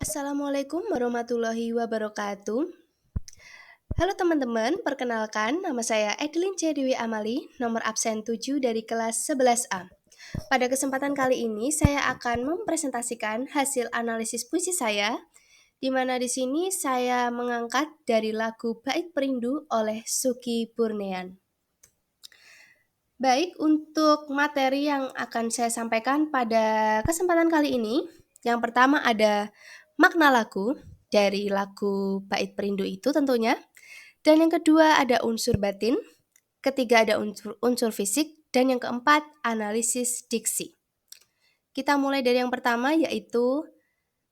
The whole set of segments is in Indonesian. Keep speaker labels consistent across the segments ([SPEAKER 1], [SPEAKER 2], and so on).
[SPEAKER 1] Assalamualaikum warahmatullahi wabarakatuh. Halo teman-teman, perkenalkan nama saya Edlin C. Dewi Amali, nomor absen 7 dari kelas 11A. Pada kesempatan kali ini saya akan mempresentasikan hasil analisis puisi saya, di mana di sini saya mengangkat dari lagu Bait Perindu oleh Suki Burnean. Baik, untuk materi yang akan saya sampaikan pada kesempatan kali ini, yang pertama ada makna lagu dari lagu Bait Perindu itu tentunya, dan yang kedua ada unsur batin, ketiga ada unsur fisik, dan yang keempat analisis diksi. Kita mulai dari yang pertama yaitu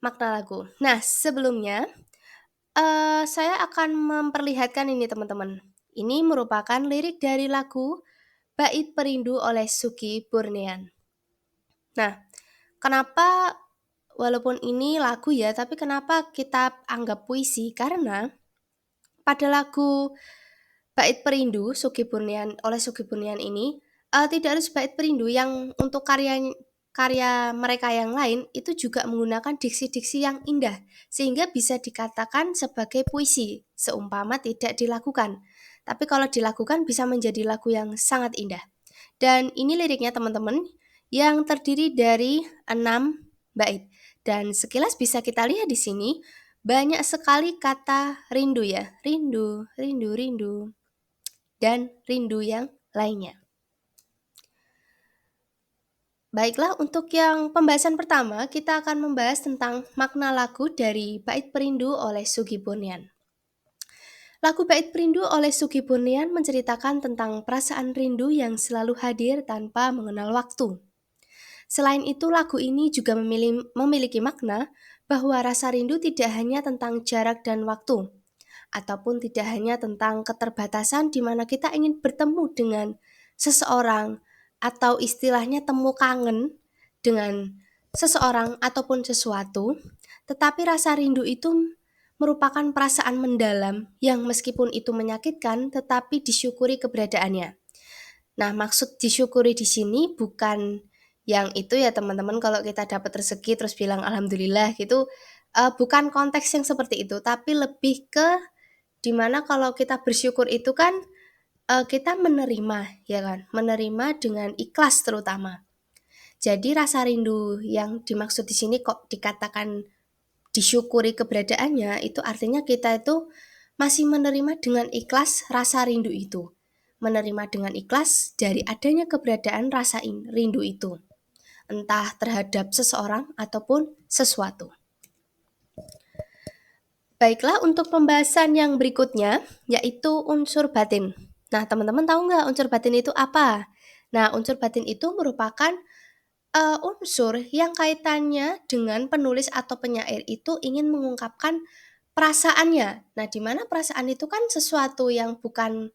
[SPEAKER 1] makna lagu. Nah, sebelumnya saya akan memperlihatkan ini teman-teman. Ini merupakan lirik dari lagu Bait Perindu oleh Suki Burnean. Nah, kenapa walaupun ini lagu ya, tapi kenapa kita anggap puisi? Karena pada lagu Bait Perindu oleh Suki Burnean ini tidak harus bait perindu yang untuk karya mereka yang lain itu juga menggunakan diksi-diksi yang indah sehingga bisa dikatakan sebagai puisi seumpama tidak dilakukan. Tapi kalau dilakukan bisa menjadi lagu yang sangat indah. Dan ini liriknya teman-teman yang terdiri dari 6 bait. Dan sekilas bisa kita lihat di sini banyak sekali kata rindu ya. Rindu, rindu, rindu. Dan rindu yang lainnya. Baiklah, untuk yang pembahasan pertama, kita akan membahas tentang makna lagu dari Bait Perindu oleh Suki Burnean. Lagu Bait Perindu oleh Suki Burnean menceritakan tentang perasaan rindu yang selalu hadir tanpa mengenal waktu. Selain itu, lagu ini juga memiliki makna bahwa rasa rindu tidak hanya tentang jarak dan waktu, ataupun tidak hanya tentang keterbatasan di mana kita ingin bertemu dengan seseorang, atau istilahnya temu kangen dengan seseorang ataupun sesuatu, tetapi rasa rindu itu merupakan perasaan mendalam yang meskipun itu menyakitkan, tetapi disyukuri keberadaannya. Nah, maksud disyukuri di sini bukan yang itu ya teman-teman, kalau kita dapat rezeki terus bilang alhamdulillah gitu, bukan konteks yang seperti itu, tapi lebih ke dimana kalau kita bersyukur itu kan kita menerima, ya kan? Menerima dengan ikhlas terutama. Jadi rasa rindu yang dimaksud di sini kok dikatakan disyukuri keberadaannya, itu artinya kita itu masih menerima dengan ikhlas rasa rindu itu. Menerima dengan ikhlas dari adanya keberadaan rasa rindu itu. Entah terhadap seseorang ataupun sesuatu. Baiklah, untuk pembahasan yang berikutnya, yaitu unsur batin. Nah, teman-teman tahu nggak unsur batin itu apa? Nah, unsur batin itu merupakan unsur yang kaitannya dengan penulis atau penyair itu ingin mengungkapkan perasaannya. Nah, di mana perasaan itu kan sesuatu yang bukan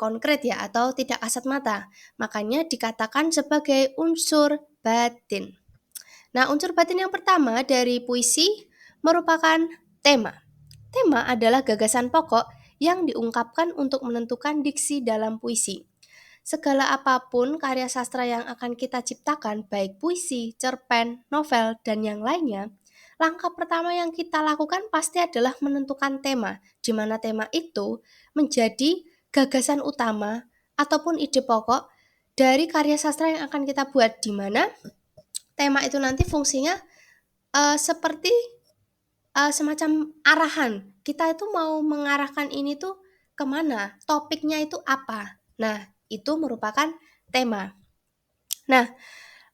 [SPEAKER 1] konkret ya, atau tidak kasat mata. Makanya dikatakan sebagai unsur batin. Nah, unsur batin yang pertama dari puisi merupakan tema. Tema adalah gagasan pokok yang diungkapkan untuk menentukan diksi dalam puisi. Segala apapun karya sastra yang akan kita ciptakan, baik puisi, cerpen, novel, dan yang lainnya, langkah pertama yang kita lakukan pasti adalah menentukan tema, di mana tema itu menjadi gagasan utama ataupun ide pokok dari karya sastra yang akan kita buat, di mana tema itu nanti fungsinya seperti semacam arahan. Kita itu mau mengarahkan ini tuh kemana, topiknya itu apa. Nah, itu merupakan tema. Nah,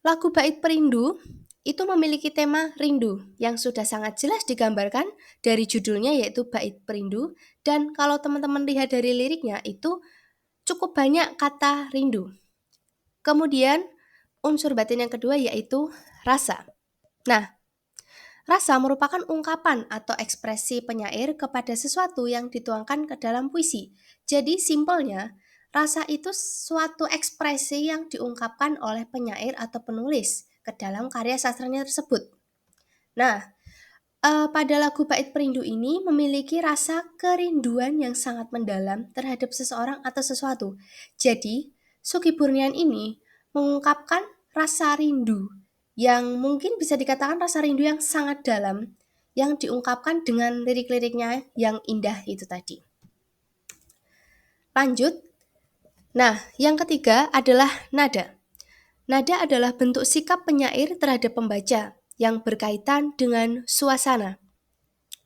[SPEAKER 1] lagu Bait Perindu itu memiliki tema rindu yang sudah sangat jelas digambarkan dari judulnya yaitu Bait Perindu, dan kalau teman-teman lihat dari liriknya itu cukup banyak kata rindu. Kemudian unsur batin yang kedua yaitu rasa. Nah, rasa merupakan ungkapan atau ekspresi penyair kepada sesuatu yang dituangkan ke dalam puisi. Jadi simpelnya, rasa itu suatu ekspresi yang diungkapkan oleh penyair atau penulis ke dalam karya sastranya tersebut. Nah, pada lagu Bait Perindu ini memiliki rasa kerinduan yang sangat mendalam terhadap seseorang atau sesuatu. Jadi, Suki Burnian ini mengungkapkan rasa rindu yang mungkin bisa dikatakan rasa rindu yang sangat dalam, yang diungkapkan dengan lirik-liriknya yang indah itu tadi. Lanjut. Nah, yang ketiga adalah nada. Nada adalah bentuk sikap penyair terhadap pembaca yang berkaitan dengan suasana.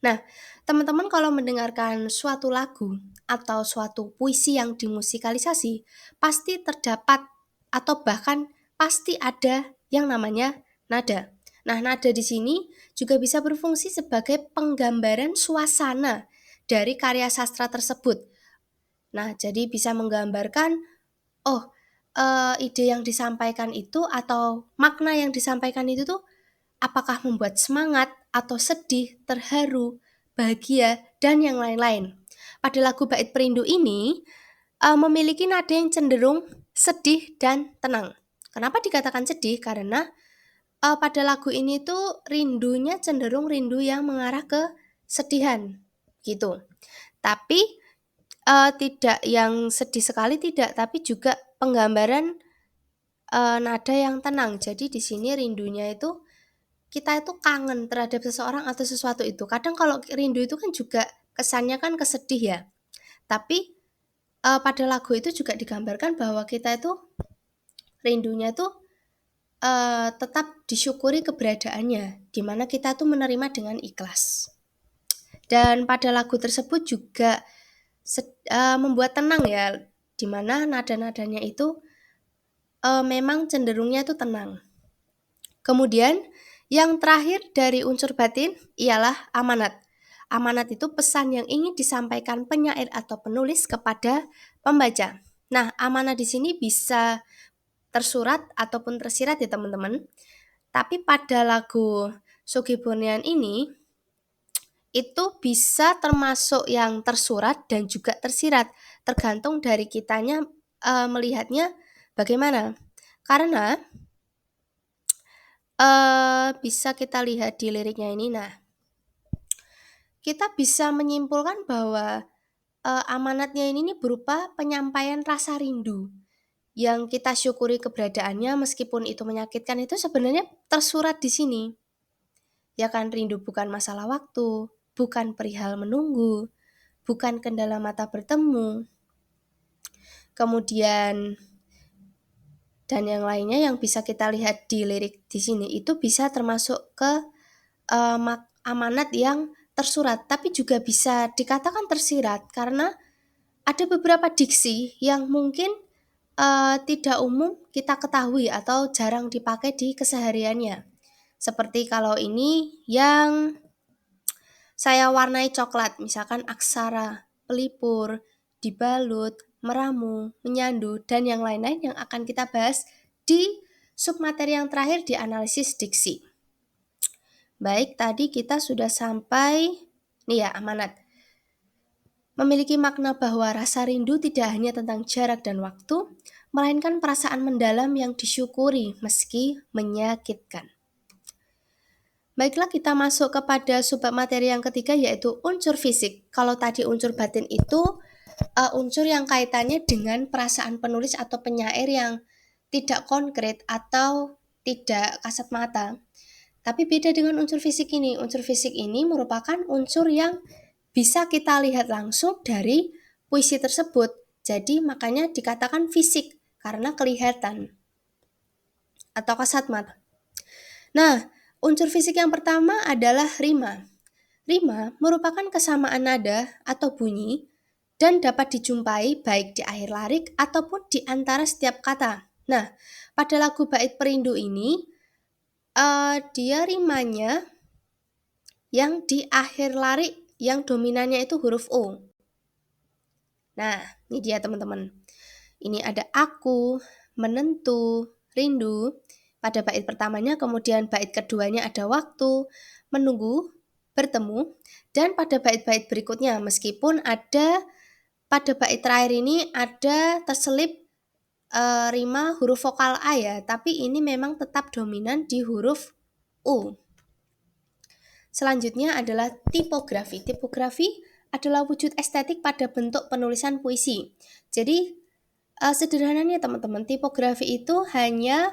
[SPEAKER 1] Nah, teman-teman kalau mendengarkan suatu lagu atau suatu puisi yang dimusikalisasi, pasti terdapat atau bahkan pasti ada yang namanya nada. Nah, nada di sini juga bisa berfungsi sebagai penggambaran suasana dari karya sastra tersebut. Nah, jadi bisa menggambarkan, oh, ide yang disampaikan itu atau makna yang disampaikan itu tuh apakah membuat semangat atau sedih, terharu, bahagia, dan yang lain-lain. Pada lagu Bait Perindu ini memiliki nada yang cenderung sedih dan tenang. Kenapa dikatakan sedih? Karena pada lagu ini tuh rindunya cenderung rindu yang mengarah ke sedihan, gitu. Tapi tidak yang sedih sekali tidak, tapi juga penggambaran nada yang tenang. Jadi di sini rindunya itu kita itu kangen terhadap seseorang atau sesuatu itu. Kadang kalau rindu itu kan juga kesannya kan kesedih ya. Tapi pada lagu itu juga digambarkan bahwa kita itu rindunya itu tetap disyukuri keberadaannya, di mana kita tuh menerima dengan ikhlas. Dan pada lagu tersebut juga membuat tenang ya, di mana nada-nadanya itu memang cenderungnya itu tenang. Kemudian yang terakhir dari unsur batin ialah amanat. Amanat itu pesan yang ingin disampaikan penyair atau penulis kepada pembaca. Nah, amanat di sini bisa tersurat ataupun tersirat ya teman-teman. Tapi pada lagu Sugihbonian ini itu bisa termasuk yang tersurat dan juga tersirat, tergantung dari kitanya melihatnya bagaimana. Karena bisa kita lihat di liriknya ini. Nah, kita bisa menyimpulkan bahwa amanatnya ini berupa penyampaian rasa rindu yang kita syukuri keberadaannya meskipun itu menyakitkan, itu sebenarnya tersurat di sini. Ya kan, rindu bukan masalah waktu, bukan perihal menunggu, bukan kendala mata bertemu. Kemudian dan yang lainnya yang bisa kita lihat di lirik di sini itu bisa termasuk ke amanat yang tersurat, tapi juga bisa dikatakan tersirat karena ada beberapa diksi yang mungkin tidak umum kita ketahui atau jarang dipakai di kesehariannya. Seperti kalau ini yang saya warnai coklat, misalkan aksara, pelipur, dibalut, meramu, menyandu, dan yang lain-lain yang akan kita bahas di submateri yang terakhir di analisis diksi. Baik, tadi kita sudah sampai, nih ya, amanat. Memiliki makna bahwa rasa rindu tidak hanya tentang jarak dan waktu, melainkan perasaan mendalam yang disyukuri meski menyakitkan. Baiklah, kita masuk kepada subbab materi yang ketiga, yaitu unsur fisik. Kalau tadi unsur batin itu unsur yang kaitannya dengan perasaan penulis atau penyair yang tidak konkret atau tidak kasat mata. Tapi beda dengan unsur fisik ini. Unsur fisik ini merupakan unsur yang bisa kita lihat langsung dari puisi tersebut. Jadi makanya dikatakan fisik karena kelihatan atau kasat mata. Nah, unsur fisik yang pertama adalah rima. Rima merupakan kesamaan nada atau bunyi dan dapat dijumpai baik di akhir lirik ataupun di antara setiap kata. Nah, pada lagu Bait Perindu ini dia rimanya yang di akhir lirik yang dominannya itu huruf O. Nah, ini dia teman-teman. Ini ada aku, menentu, rindu pada bait pertamanya, kemudian bait keduanya ada waktu, menunggu, bertemu, dan pada bait-bait berikutnya meskipun ada pada bait terakhir ini ada terselip rima huruf vokal A ya, tapi ini memang tetap dominan di huruf U. Selanjutnya adalah tipografi. Tipografi adalah wujud estetik pada bentuk penulisan puisi. Jadi sederhananya teman-teman, tipografi itu hanya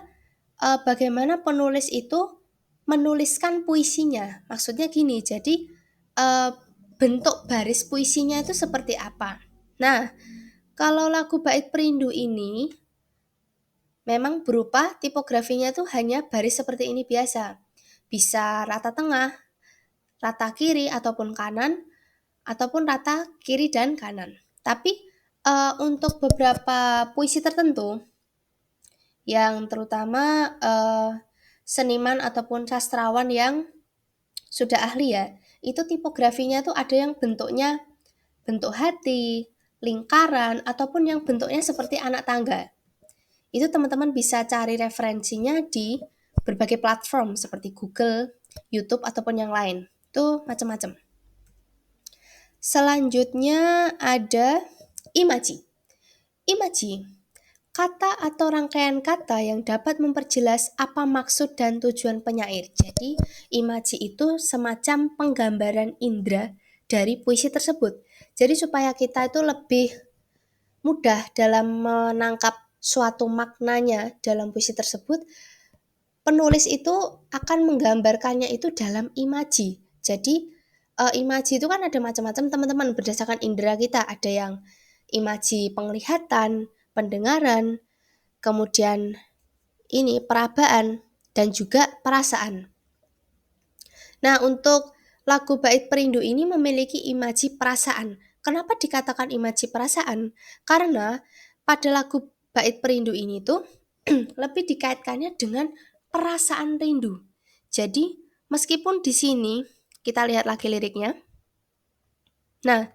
[SPEAKER 1] bagaimana penulis itu menuliskan puisinya. Maksudnya gini, jadi bentuk baris puisinya itu seperti apa. Nah, kalau lagu Bait Perindu ini memang berupa tipografinya itu hanya baris seperti ini biasa. Bisa rata tengah, rata kiri ataupun kanan, ataupun rata kiri dan kanan. Tapi untuk beberapa puisi tertentu yang terutama seniman ataupun sastrawan yang sudah ahli ya, itu tipografinya tuh ada yang bentuknya bentuk hati, lingkaran, ataupun yang bentuknya seperti anak tangga. Itu teman-teman bisa cari referensinya di berbagai platform seperti Google, YouTube, ataupun yang lain. Itu macam-macam. Selanjutnya ada imaji. Imaji, kata atau rangkaian kata yang dapat memperjelas apa maksud dan tujuan penyair. Jadi, imaji itu semacam penggambaran indera dari puisi tersebut. Jadi supaya kita itu lebih mudah dalam menangkap suatu maknanya dalam puisi tersebut, penulis itu akan menggambarkannya itu dalam imaji. Jadi, imaji itu kan ada macam-macam teman-teman berdasarkan indera kita. Ada yang imaji penglihatan, pendengaran, kemudian ini perabaan, dan juga perasaan. Nah, untuk lagu Bait Perindu ini memiliki imaji perasaan. Kenapa dikatakan imaji perasaan? Karena pada lagu Bait Perindu ini tuh lebih dikaitkannya dengan perasaan rindu. Jadi, meskipun di sini kita lihat lagi liriknya. Nah,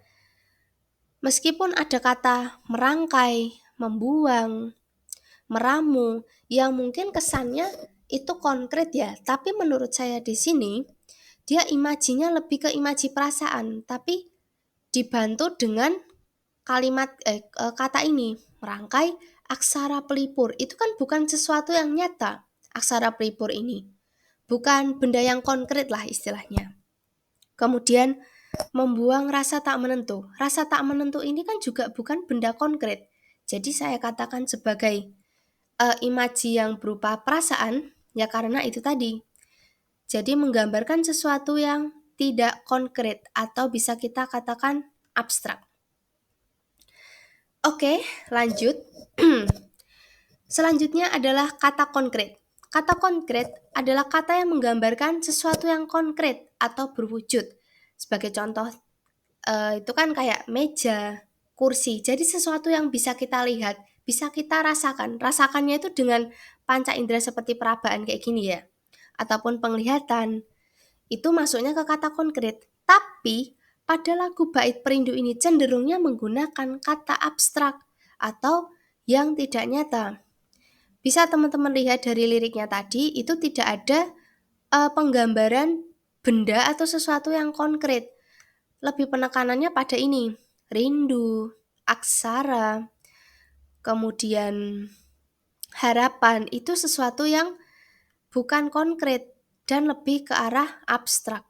[SPEAKER 1] meskipun ada kata merangkai, membuang, meramu yang mungkin kesannya itu konkret ya, tapi menurut saya di sini dia imajinya lebih ke imaji perasaan, tapi dibantu dengan kalimat kata ini, merangkai aksara pelipur. Itu kan bukan sesuatu yang nyata. Aksara pelipur ini bukan benda yang konkret lah istilahnya. Kemudian membuang rasa tak menentu. Rasa tak menentu ini kan juga bukan benda konkret. Jadi saya katakan sebagai imaji yang berupa perasaan, ya karena itu tadi. Jadi menggambarkan sesuatu yang tidak konkret atau bisa kita katakan abstrak. Oke, lanjut. Selanjutnya adalah kata konkret. Kata konkret adalah kata yang menggambarkan sesuatu yang konkret atau berwujud. Sebagai contoh, itu kan kayak meja, kursi. Jadi sesuatu yang bisa kita lihat, bisa kita rasakan. Rasakannya itu dengan panca indera seperti perabaan kayak gini ya. Ataupun penglihatan. Itu masuknya ke kata konkret. Tapi pada lagu Bait Perindu ini cenderungnya menggunakan kata abstrak atau yang tidak nyata. Bisa teman-teman lihat dari liriknya tadi, itu tidak ada penggambaran benda atau sesuatu yang konkret. Lebih penekanannya pada ini, rindu, aksara, kemudian harapan, itu sesuatu yang bukan konkret dan lebih ke arah abstrak.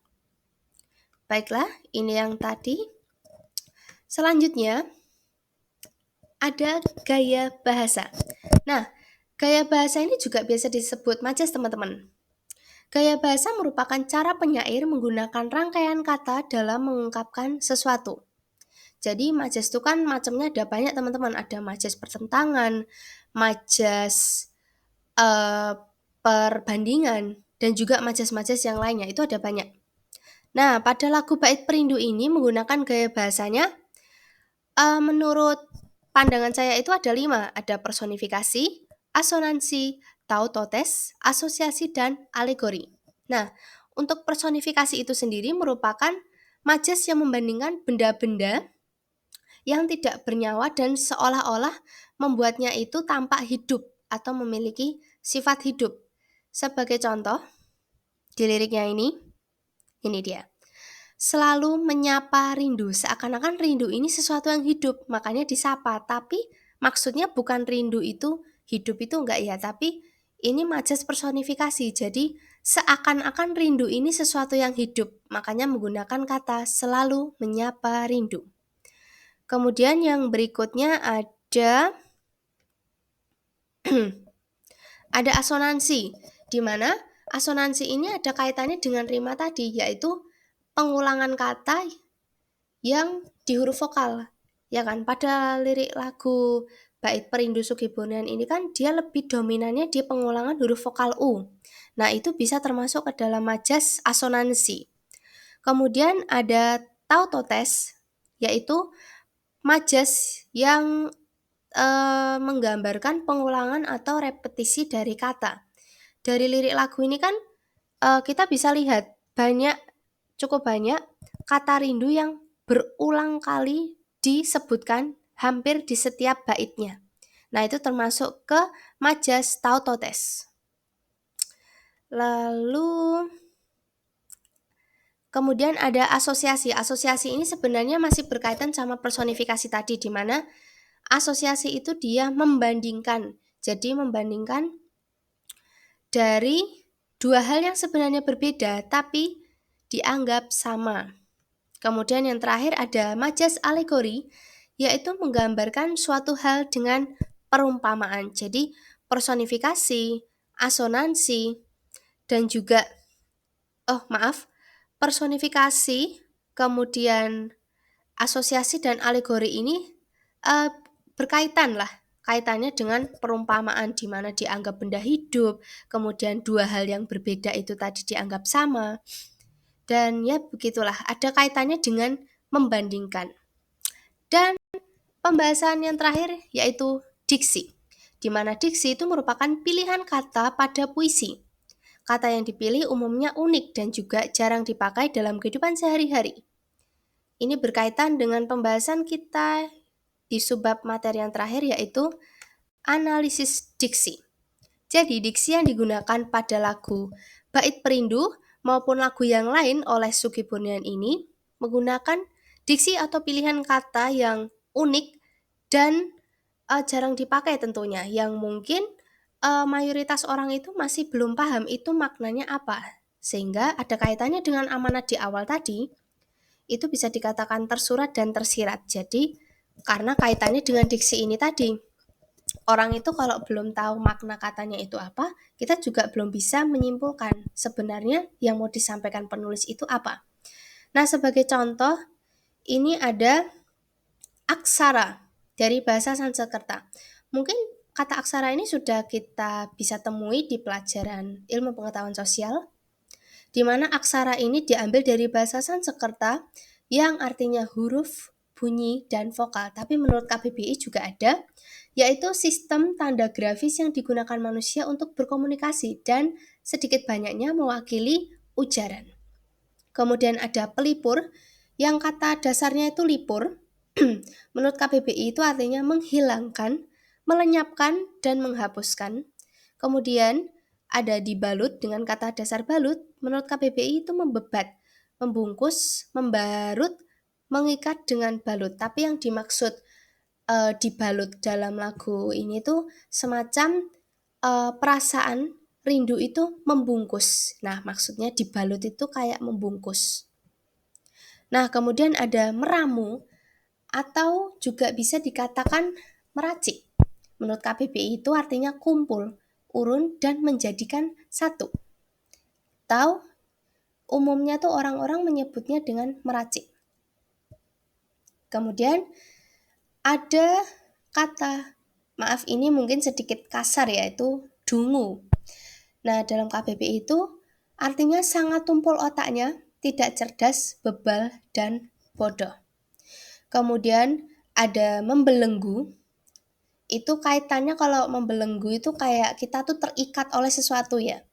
[SPEAKER 1] Baiklah, ini yang tadi. Selanjutnya, ada gaya bahasa. Nah, gaya bahasa ini juga biasa disebut majas teman-teman. Gaya bahasa merupakan cara penyair menggunakan rangkaian kata dalam mengungkapkan sesuatu. Jadi majas itu kan macamnya ada banyak teman-teman. Ada majas pertentangan, majas perbandingan, dan juga majas-majas yang lainnya. Itu ada banyak. Nah, pada lagu Bait Perindu ini menggunakan gaya bahasanya, menurut pandangan saya itu ada 5. Ada personifikasi, asonansi, tautotes, asosiasi, dan alegori. Nah, untuk personifikasi itu sendiri merupakan majas yang membandingkan benda-benda yang tidak bernyawa dan seolah-olah membuatnya itu tampak hidup atau memiliki sifat hidup. Sebagai contoh, di liriknya ini dia. Selalu menyapa rindu, seakan-akan rindu ini sesuatu yang hidup, makanya disapa. Tapi maksudnya bukan rindu itu hidup itu enggak ya, tapi ini majas personifikasi. Jadi seakan-akan rindu ini sesuatu yang hidup, makanya menggunakan kata selalu menyapa rindu. Kemudian yang berikutnya ada Ada asonansi, di mana asonansi ini ada kaitannya dengan rima tadi, yaitu pengulangan kata yang di huruf vokal. Ya kan, pada lirik lagu Bait Perindu Sugihbonian ini kan dia lebih dominannya di pengulangan huruf vokal U. Nah, itu bisa termasuk ke dalam majas asonansi. Kemudian ada tautotes, yaitu majas yang menggambarkan pengulangan atau repetisi dari kata. Dari lirik lagu ini kan kita bisa lihat cukup banyak kata rindu yang berulang kali disebutkan hampir di setiap baitnya. Nah, itu termasuk ke majas tautotes. Lalu kemudian ada asosiasi. Asosiasi ini sebenarnya masih berkaitan sama personifikasi tadi, di mana asosiasi itu dia membandingkan. Jadi membandingkan dari dua hal yang sebenarnya berbeda tapi dianggap sama. Kemudian yang terakhir ada majas alegori, yaitu menggambarkan suatu hal dengan perumpamaan. Jadi personifikasi, asonansi, dan juga personifikasi, kemudian asosiasi dan alegori ini berkaitan lah, kaitannya dengan perumpamaan di mana dianggap benda hidup, kemudian dua hal yang berbeda itu tadi dianggap sama, dan ya begitulah, ada kaitannya dengan membandingkan. Dan pembahasan yang terakhir yaitu diksi, di mana diksi itu merupakan pilihan kata pada puisi. Kata yang dipilih umumnya unik dan juga jarang dipakai dalam kehidupan sehari-hari. Ini berkaitan dengan pembahasan kita di subbab materi yang terakhir yaitu analisis diksi. Jadi diksi yang digunakan pada lagu Bait Perindu maupun lagu yang lain oleh Sugihbonian ini menggunakan diksi atau pilihan kata yang unik dan jarang dipakai tentunya, yang mungkin mayoritas orang itu masih belum paham itu maknanya apa. Sehingga ada kaitannya dengan amanat di awal tadi, itu bisa dikatakan tersurat dan tersirat. Jadi karena kaitannya dengan diksi ini tadi, orang itu kalau belum tahu makna katanya itu apa, kita juga belum bisa menyimpulkan sebenarnya yang mau disampaikan penulis itu apa. Nah, sebagai contoh, ini ada aksara dari bahasa Sanskerta. Mungkin kata aksara ini sudah kita bisa temui di pelajaran ilmu pengetahuan sosial, di mana aksara ini diambil dari bahasa Sanskerta yang artinya huruf, bunyi, dan vokal. Tapi menurut KBBI juga ada, yaitu sistem tanda grafis yang digunakan manusia untuk berkomunikasi dan sedikit banyaknya mewakili ujaran. Kemudian ada pelipur, yang kata dasarnya itu lipur. Menurut KBBI itu artinya menghilangkan, melenyapkan, dan menghapuskan. Kemudian ada dibalut dengan kata dasar balut. Menurut KBBI itu membebat, membungkus, membarut, mengikat dengan balut. Tapi yang dimaksud dibalut dalam lagu ini tuh semacam perasaan rindu itu membungkus. Nah, maksudnya dibalut itu kayak membungkus. Nah, kemudian ada meramu atau juga bisa dikatakan meracik. Menurut KBBI itu artinya kumpul, urun, dan menjadikan satu. Atau umumnya tuh orang-orang menyebutnya dengan meracik. Kemudian ada kata, maaf ini mungkin sedikit kasar yaitu dungu. Nah, dalam KBBI itu artinya sangat tumpul otaknya, tidak cerdas, bebal, dan bodoh. Kemudian ada membelenggu. Itu kaitannya kalau membelenggu itu kayak kita tuh terikat oleh sesuatu ya.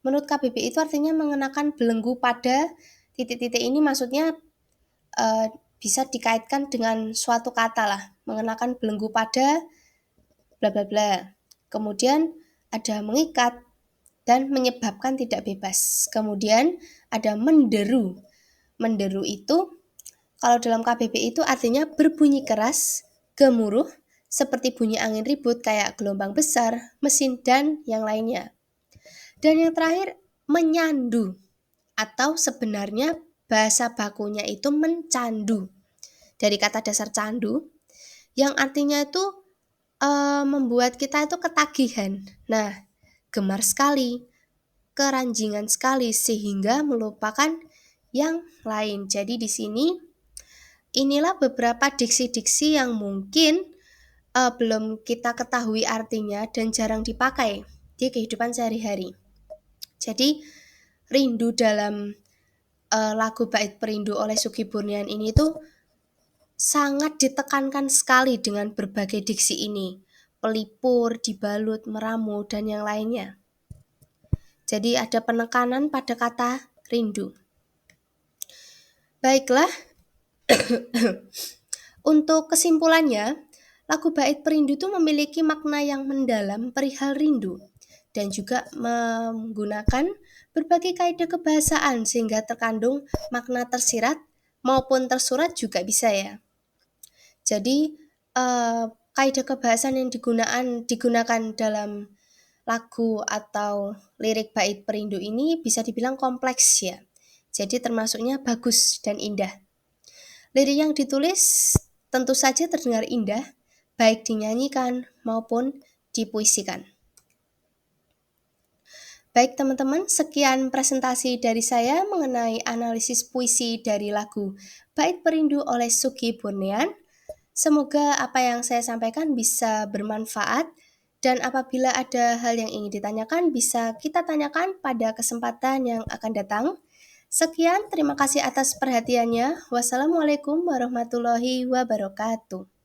[SPEAKER 1] Menurut KBBI itu artinya mengenakan belenggu pada titik-titik ini, maksudnya bisa dikaitkan dengan suatu kata lah, mengenakan belenggu pada bla bla bla. Kemudian ada mengikat dan menyebabkan tidak bebas. Kemudian ada menderu. Menderu itu kalau dalam KBBI itu artinya berbunyi keras, gemuruh, seperti bunyi angin ribut kayak gelombang besar, mesin, dan yang lainnya. Dan yang terakhir, menyandu, atau sebenarnya bahasa bakunya itu mencandu. Dari kata dasar candu, yang artinya itu membuat kita itu ketagihan. Nah, gemar sekali, keranjingan sekali sehingga melupakan yang lain. Jadi di sini inilah beberapa diksi-diksi yang mungkin belum kita ketahui artinya dan jarang dipakai di kehidupan sehari-hari. Jadi rindu dalam lagu Bait Perindu oleh Sugi Burnian ini tuh sangat ditekankan sekali dengan berbagai diksi ini. Pelipur, dibalut, meramu, dan yang lainnya. Jadi ada penekanan pada kata rindu. Baiklah, untuk kesimpulannya, lagu Bait Perindu itu memiliki makna yang mendalam perihal rindu dan juga menggunakan berbagai kaidah kebahasaan sehingga terkandung makna tersirat maupun tersurat juga bisa ya. Jadi kaidah kebahasan yang digunakan dalam lagu atau lirik Bait Perindu ini bisa dibilang kompleks ya. Jadi termasuknya bagus dan indah. Lirik yang ditulis tentu saja terdengar indah, baik dinyanyikan maupun dipuisikan. Baik teman-teman, sekian presentasi dari saya mengenai analisis puisi dari lagu Bait Perindu oleh Sugi Burnian. Semoga apa yang saya sampaikan bisa bermanfaat dan apabila ada hal yang ingin ditanyakan bisa kita tanyakan pada kesempatan yang akan datang. Sekian, terima kasih atas perhatiannya. Wassalamualaikum warahmatullahi wabarakatuh.